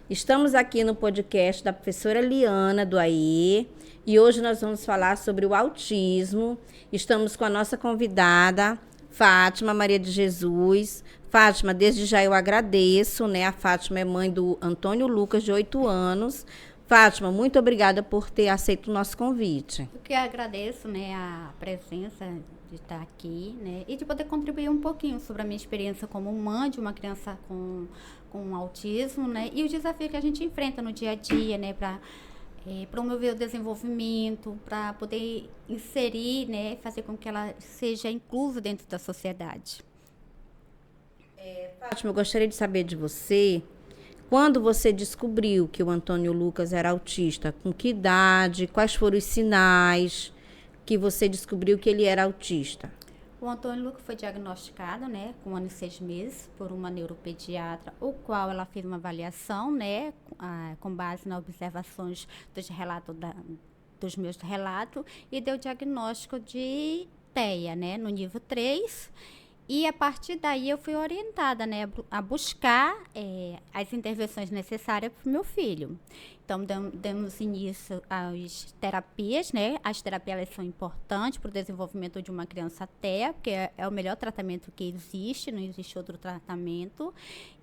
Estamos aqui no podcast da professora Liana do AE e hoje nós vamos falar sobre o autismo. Estamos com a nossa convidada, Fátima Maria de Jesus. Fátima, desde já eu agradeço, né? A Fátima é mãe do Antônio Lucas, de 8 anos. Fátima, muito obrigada por ter aceito o nosso convite. Eu que agradeço, né, a presença de estar aqui, né, e de poder contribuir um pouquinho sobre a minha experiência como mãe de uma criança com autismo, né, e o desafio que a gente enfrenta no dia a dia, né, para promover o desenvolvimento, para poder inserir, né, fazer com que ela seja inclusa dentro da sociedade. Fátima, eu gostaria de saber de você, quando você descobriu que o Antônio Lucas era autista, com que idade, quais foram os sinais que você descobriu que ele era autista? O Antônio Lucas foi diagnosticado, né, com 1 ano e 6 meses, por uma neuropediatra, o qual ela fez uma avaliação, né, com base nas observações dos meus relatos, e deu diagnóstico de TEA, né, no nível 3. E a partir daí eu fui orientada, né, a buscar as intervenções necessárias para o meu filho. Então, demos início às terapias, né? As terapias elas são importantes para o desenvolvimento de uma criança TEA, porque é o melhor tratamento que existe, não existe outro tratamento.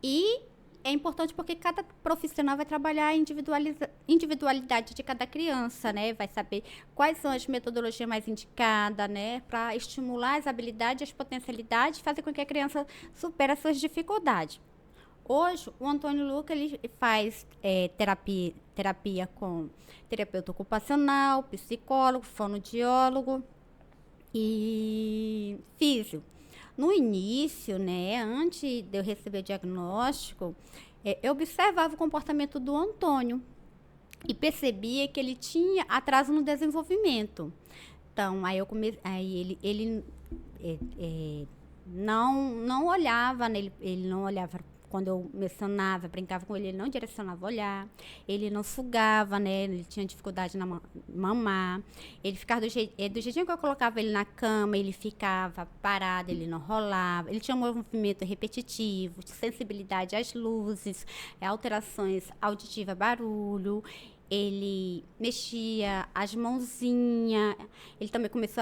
E é importante porque cada profissional vai trabalhar a individualidade de cada criança, né? Vai saber quais são as metodologias mais indicadas, né? Para estimular as habilidades, as potencialidades, fazer com que a criança supere as suas dificuldades. Hoje, o Antônio Lucas ele faz terapia com terapeuta ocupacional, psicólogo, fonoaudiólogo e físio. No início, né, antes de eu receber o diagnóstico, eu observava o comportamento do Antônio e percebia que ele tinha atraso no desenvolvimento. Então, ele não olhava, né, ele não olhava quando eu mencionava, brincava com ele, ele não direcionava o olhar, ele não sugava, né? Ele tinha dificuldade na mamar. Ele ficava do jeitinho que eu colocava ele na cama, ele ficava parado, ele não rolava. Ele tinha um movimento repetitivo, sensibilidade às luzes, alterações auditivas, barulho. Ele mexia as mãozinhas,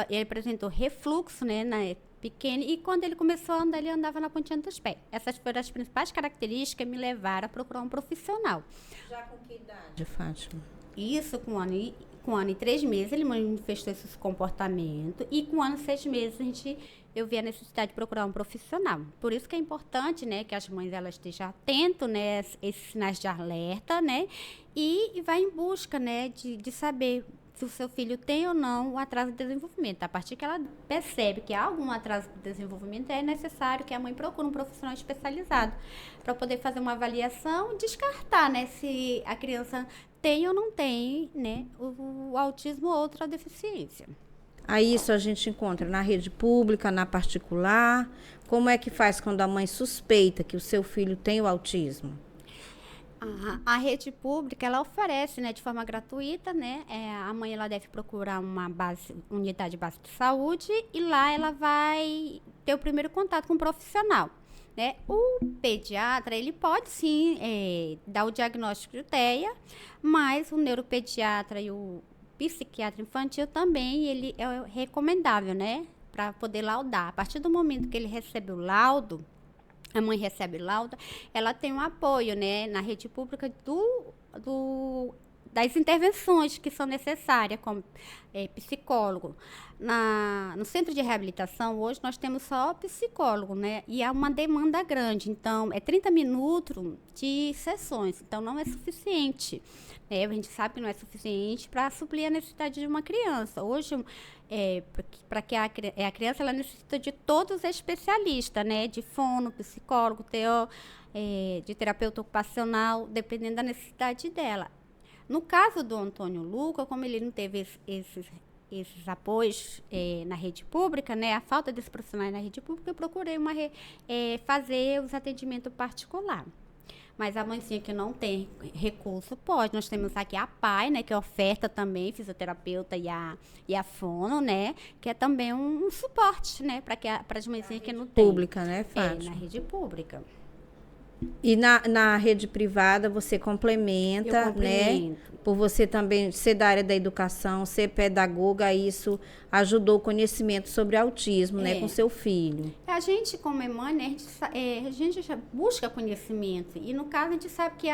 ele apresentou refluxo, né, pequeno, e quando ele começou a andar, ele andava na pontinha dos pés. Essas foram as principais características que me levaram a procurar um profissional. Já com que idade, Fátima? Isso com 1 ano e 3 meses, ele manifestou esse comportamento, e com 1 ano e 6 meses eu vi a necessidade de procurar um profissional. Por isso que é importante, né, que as mães elas estejam atentas, né, esses sinais de alerta, né, e vá em busca, né, de saber se o seu filho tem ou não o atraso de desenvolvimento. A partir que ela percebe que há algum atraso de desenvolvimento, é necessário que a mãe procure um profissional especializado para poder fazer uma avaliação e descartar, né, se a criança tem ou não tem, né, o autismo ou outra deficiência. Aí isso a gente encontra na rede pública, na particular. Como é que faz quando a mãe suspeita que o seu filho tem o autismo? A rede pública, ela oferece, né, de forma gratuita, né, a mãe ela deve procurar unidade básica de saúde, e lá ela vai ter o primeiro contato com o profissional, né. O pediatra, ele pode sim dar o diagnóstico de TEA, mas o neuropediatra e o psiquiatra infantil também, ele é recomendável, né, para poder laudar. A partir do momento que ele recebe o laudo, a mãe recebe laudo, ela tem um apoio, né, na rede pública das intervenções que são necessárias, como psicólogo. No centro de reabilitação, hoje, nós temos só psicólogo, né, e há uma demanda grande. Então, é 30 minutos de sessões, então não é suficiente. A gente sabe que não é suficiente para suprir a necessidade de uma criança. Hoje, para que a criança ela necessita de todos os especialistas, né? De fono, psicólogo, de terapeuta ocupacional, dependendo da necessidade dela. No caso do Antônio Lucas, como ele não teve esses apoios na rede pública, né? A falta desses profissionais na rede pública, eu procurei fazer os atendimentos particulares. Mas a mãezinha que não tem recurso pode. Nós temos aqui a PAI, né, que oferta também fisioterapeuta e a fono, né, que é também um suporte, né, para as mãezinhas que não têm. Pública, né, Fátima? Na rede pública. E na rede privada você complementa, Eu complemento. né? Por você também ser da área da educação, ser pedagoga, isso ajudou o conhecimento sobre autismo, né, com seu filho. A gente, como é mãe, né, a gente já busca conhecimento. E, no caso, a gente sabe que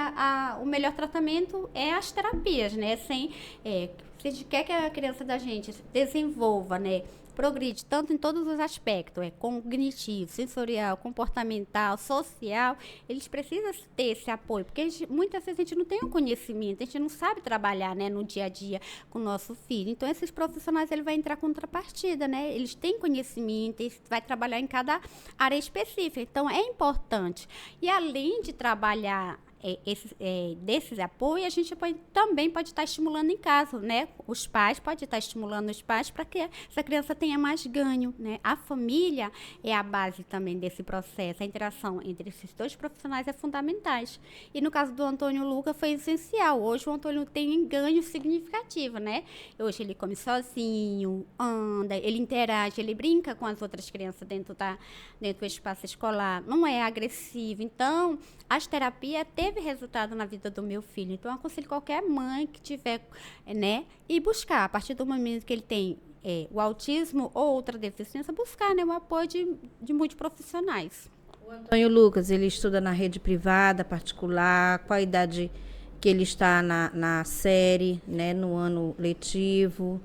o melhor tratamento é as terapias, né? Se a gente quer que a criança da gente desenvolva, né, progride tanto em todos os aspectos, cognitivo, sensorial, comportamental, social, eles precisam ter esse apoio, porque muitas vezes a gente não tem o conhecimento, a gente não sabe trabalhar, né, no dia a dia com o nosso filho. Então, esses profissionais, ele vai entrar com contrapartida, né? Eles têm conhecimento, eles vai trabalhar em cada área específica. Então, é importante. E além de trabalhar desses apoios, a gente também pode estar estimulando em casa, né? Os pais podem estar estimulando os pais para que essa criança tenha mais ganho, né? A família é a base também desse processo. A interação entre esses dois profissionais é fundamentais. E no caso do Antônio Lucas foi essencial. Hoje o Antônio tem um ganho significativo, né? Hoje ele come sozinho, anda, ele interage, ele brinca com as outras crianças dentro do espaço escolar, não é agressivo. Então, as terapias teve resultado na vida do meu filho. Então, eu aconselho qualquer mãe que tiver, né, e buscar, a partir do momento que ele tem o autismo ou outra deficiência, buscar, né, o apoio de multiprofissionais. O Antônio Lucas, ele estuda na rede privada, particular, qual a idade que ele está na série, né, no ano letivo?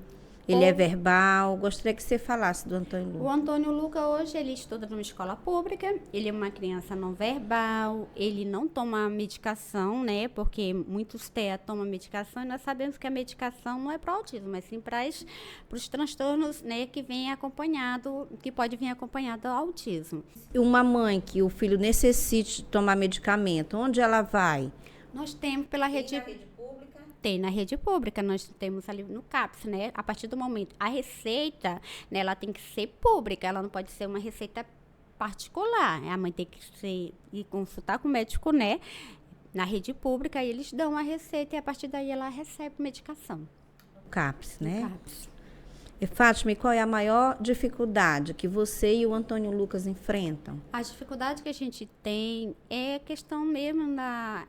Ele é verbal? Gostaria que você falasse do Antônio Lucas. O Antônio Lucas hoje ele estuda numa escola pública, ele é uma criança não verbal, ele não toma medicação, né? Porque muitos TEA tomam medicação e nós sabemos que a medicação não é para o autismo, mas sim para os transtornos, né, que pode vir acompanhado do autismo. Uma mãe que o filho necessite tomar medicamento, onde ela vai? Nós temos pela rede pública? Tem na rede pública, nós temos ali no CAPS, né? A partir do momento, a receita, né, ela tem que ser pública, ela não pode ser uma receita particular. A mãe tem que ir consultar com o médico, né? Na rede pública, e eles dão a receita e a partir daí ela recebe medicação. CAPS, né? CAPS. E Fátima, e qual é a maior dificuldade que você e o Antônio Lucas enfrentam? A dificuldade que a gente tem é a questão mesmo a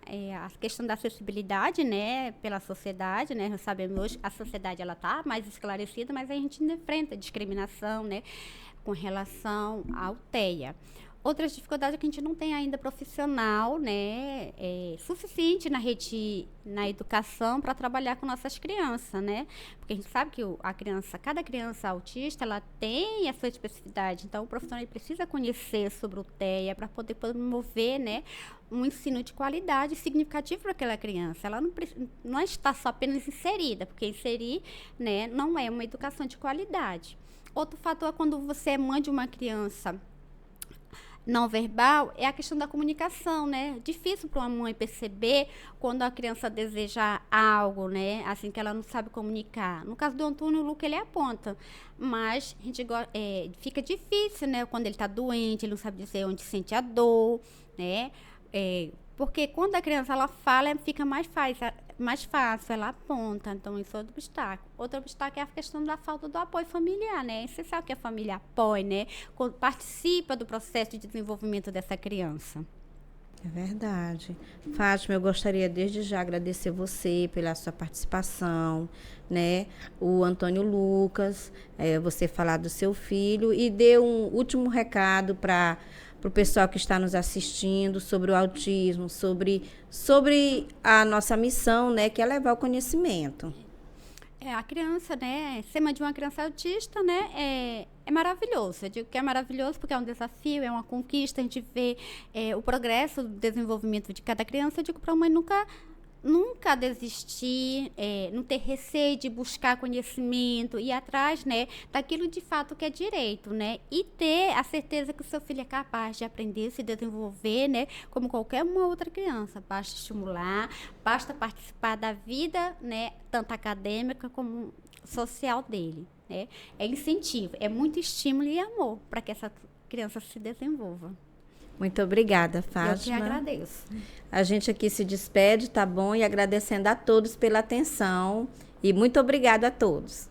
questão da acessibilidade, né, pela sociedade, né? Nós sabemos hoje a sociedade ela tá mais esclarecida, mas a gente enfrenta discriminação, né, com relação ao TEA. Outras dificuldades é que a gente não tem ainda profissional, né, suficiente na educação para trabalhar com nossas crianças, né? Porque a gente sabe que cada criança autista, ela tem a sua especificidade. Então, o profissional precisa conhecer sobre o TEA para poder promover, né, um ensino de qualidade significativo para aquela criança. Ela não está só apenas inserida, porque inserir, né, não é uma educação de qualidade. Outro fator é quando você é mãe de uma criança não verbal, é a questão da comunicação, né? Difícil para uma mãe perceber quando a criança deseja algo, né? Assim que ela não sabe comunicar. No caso do Antônio Lucas, ele aponta, mas a gente fica difícil, né? Quando ele está doente, ele não sabe dizer onde sente a dor, né? Porque quando a criança ela fala, fica mais fácil, ela aponta. Então, isso é outro obstáculo. Outro obstáculo é a questão da falta do apoio familiar, né? É essencial que a família apoie, né? Participa do processo de desenvolvimento dessa criança. É verdade. Fátima, eu gostaria desde já agradecer você pela sua participação, né? O Antônio Lucas, você falar do seu filho e dê um último recado para o pessoal que está nos assistindo sobre o autismo, sobre a nossa missão, né? Que é levar o conhecimento. A criança, né? Ser mãe de uma criança autista, né? É maravilhoso. Eu digo que é maravilhoso porque é um desafio, é uma conquista. A gente vê o progresso do desenvolvimento de cada criança. Eu digo para a mãe nunca desistir, não ter receio de buscar conhecimento, ir atrás, né, daquilo de fato que é direito, né, e ter a certeza que o seu filho é capaz de aprender, se desenvolver, né, como qualquer uma outra criança. Basta estimular, basta participar da vida, né, tanto acadêmica como social dele, né. É incentivo, é muito estímulo e amor para que essa criança se desenvolva. Muito obrigada, Fátima. Eu que agradeço. A gente aqui se despede, tá bom? E agradecendo a todos pela atenção. E muito obrigada a todos.